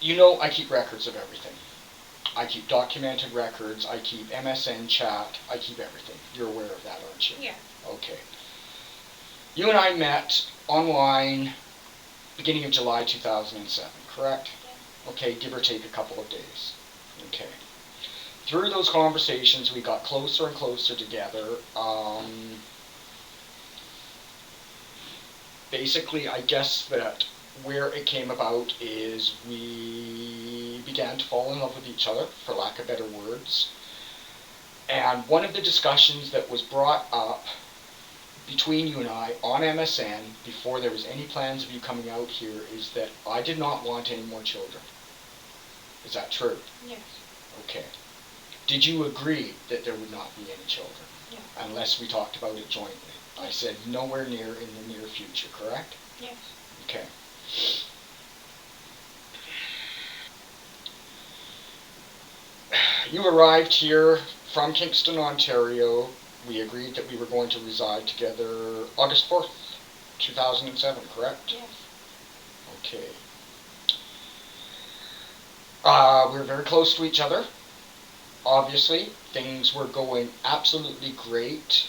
You know I keep records of everything. I keep documented records, I keep MSN chat, I keep everything. You're aware of that, aren't you? Yeah. Okay. You and I met online beginning of July 2007, correct? Yeah. Okay, give or take a couple of days. Okay. Through those conversations, we got closer and closer together. Basically, I guess that where it came about is we began to fall in love with each other, for lack of better words. And one of the discussions that was brought up between you and I on MSN before there was any plans of you coming out here is that I did not want any more children. Is that true? Yes. Okay. Did you agree that there would not be any children? Yeah. Unless we talked about it jointly. I said nowhere near in the near future, correct? Yes. Okay. You arrived here from Kingston, Ontario. We agreed that we were going to reside together August 4th, 2007, correct? Yes. Okay. We were very close to each other. Obviously, things were going absolutely great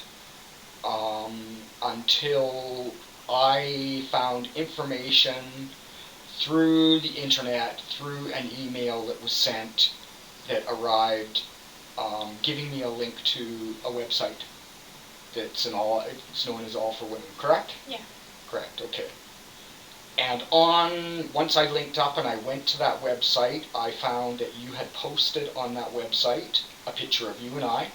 until I found information through the internet, through an email that was sent that arrived, giving me a link to a website it's known as All for Women, correct? Yeah. Correct, okay. And once I linked up and I went to that website, I found that you had posted on that website a picture of you and I,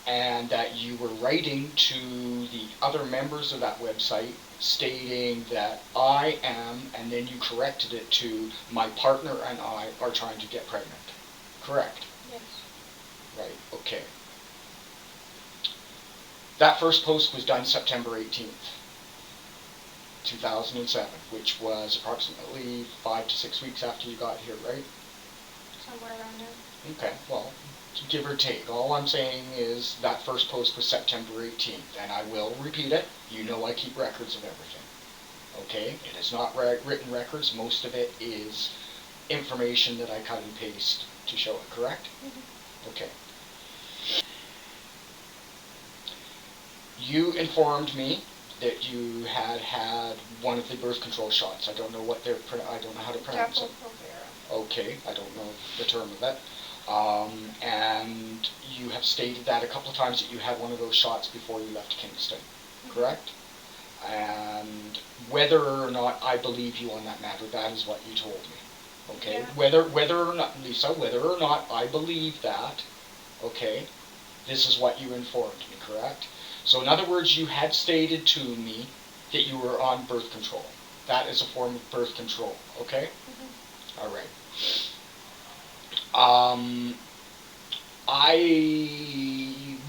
and that you were writing to the other members of that website stating that I am, and then you corrected it to my partner and I are trying to get pregnant. Correct? Yes. Right, okay. That first post was done September 18th, 2007, which was approximately 5 to 6 weeks after you got here, right? Somewhere around there. Okay, well, give or take. All I'm saying is that first post was September 18th, and I will repeat it. You know I keep records of everything. Okay? It is not written records. Most of it is information that I cut and paste to show it, correct? Mm-hmm. Okay. You informed me that you had had one of the birth control shots. I don't know what I don't know how to pronounce Depo it. Provera. Okay, I don't know the term of it. And you have stated that a couple of times that you had one of those shots before you left Kingston, correct? And whether or not I believe you on that matter, that is what you told me. Okay? Yeah. Whether or not, Lisa, whether or not I believe that, okay, this is what you informed me, correct? So in other words, you had stated to me that you were on birth control. That is a form of birth control, okay? Mm-hmm. All right.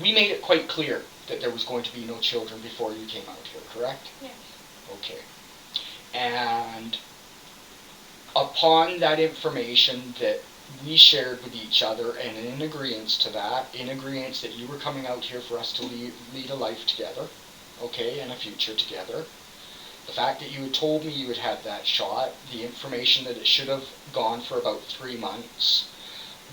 We made it quite clear that there was going to be no children before you came out here, correct? Yes. Okay. And upon that information that we shared with each other, and in agreement to that, in agreement that you were coming out here for us to lead a life together, okay, and a future together, the fact that you had told me you had had that shot, the information that it should have gone for about 3 months,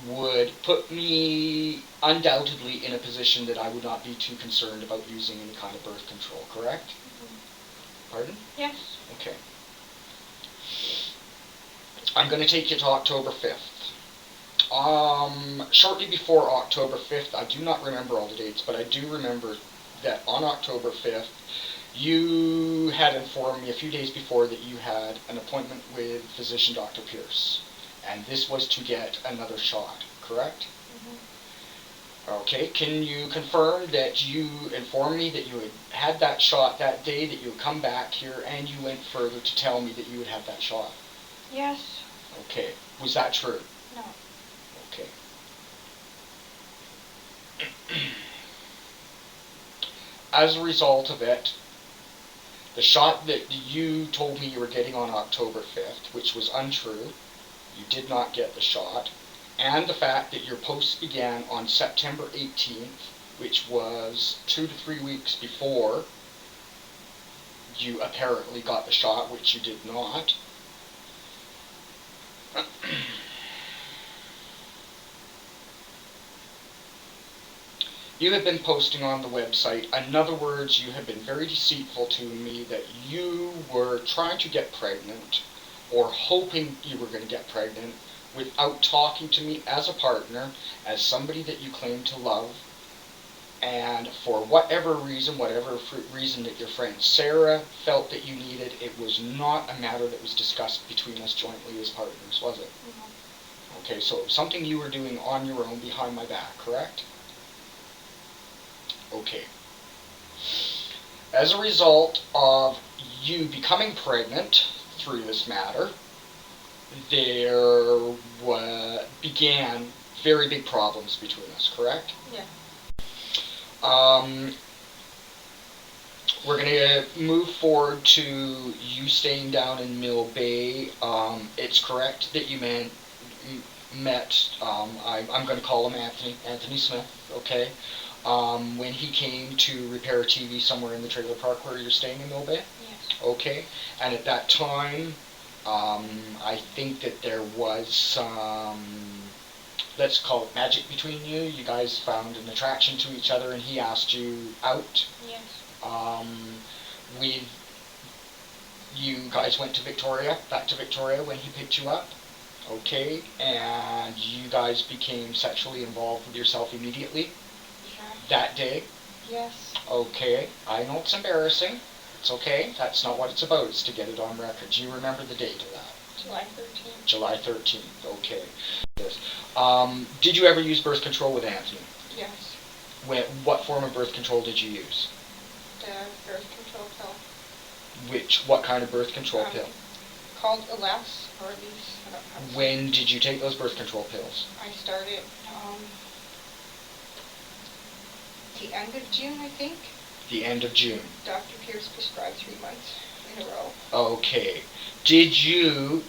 would put me undoubtedly in a position that I would not be too concerned about using any kind of birth control, correct? Mm-hmm. Pardon? Yes. Okay. I'm going to take you to October 5th. Shortly before October 5th, I do not remember all the dates, but I do remember that on October 5th, you had informed me a few days before that you had an appointment with physician Dr. Pierce, and this was to get another shot, correct? Mm-hmm. Okay, can you confirm that you informed me that you had that shot that day, that you would come back here, and you went further to tell me that you would have that shot? Yes. Okay, was that true? No. Okay. As a result of it, the shot that you told me you were getting on October 5th, which was untrue, you did not get the shot, and the fact that your post began on September 18th, which was 2 to 3 weeks before you apparently got the shot, which you did not, You have been posting on the website. In other words, you have been very deceitful to me that you were trying to get pregnant or hoping you were going to get pregnant without talking to me as a partner, as somebody that you claim to love. And for whatever reason that your friend Sarah felt that you needed, it was not a matter that was discussed between us jointly as partners, was it? Mm-hmm. Okay, so it was something you were doing on your own behind my back, correct? Okay. As a result of you becoming pregnant through this matter, there began very big problems between us, correct? Yeah. We're going to move forward to you staying down in Mill Bay. It's correct that you met, I'm going to call him Anthony Smith, okay? When he came to repair a TV somewhere in the trailer park where you're staying in Mill Bay? Yes. Okay. And at that time, I think that there was some, let's call it magic between you. You guys found an attraction to each other and he asked you out. Yes. You guys went to back to Victoria when he picked you up. Okay. And you guys became sexually involved with yourself immediately that day? Yes. Okay, I know it's embarrassing. It's okay. That's not what it's about. It's to get it on record. Do you remember the date of that? July 13th. July 13th. Okay. Did you ever use birth control with Anthony? Yes. What form of birth control did you use? The birth control pill. What kind of birth control pill? Called Elapse, or at least I don't have. When did you take those birth control pills? I started the end of June, I think. The end of June. Dr. Pierce prescribed 3 months in a row. Okay. Did you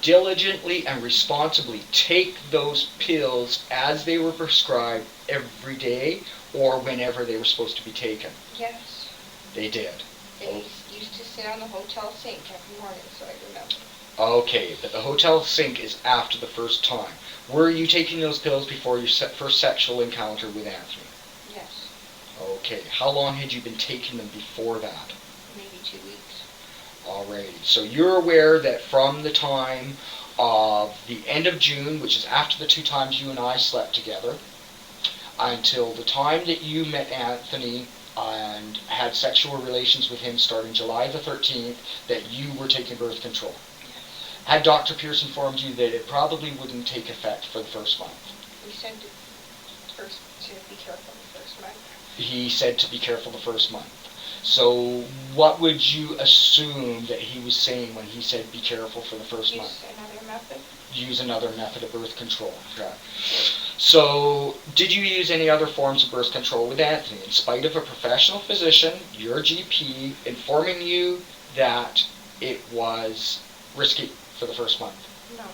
diligently and responsibly take those pills as they were prescribed every day or whenever they were supposed to be taken? Yes. They did. They used to sit on the hotel sink every morning, so I remember. Okay, but the hotel sink is after the first time. Were you taking those pills before your first sexual encounter with Anthony? Yes. Okay, how long had you been taking them before that? Maybe 2 weeks. Alrighty, so you're aware that from the time of the end of June, which is after the 2 times you and I slept together, until the time that you met Anthony and had sexual relations with him starting July the 13th, that you were taking birth control. Yes. Had Dr. Pierce informed you that it probably wouldn't take effect for the first month? He said to be careful the first month. He said to be careful the first month. So what would you assume that he was saying when he said be careful for the first month? Use another method. Use another method of birth control. Okay. So did you use any other forms of birth control with Anthony, in spite of a professional physician, your GP, informing you that it was risky for the first month? No.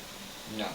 No.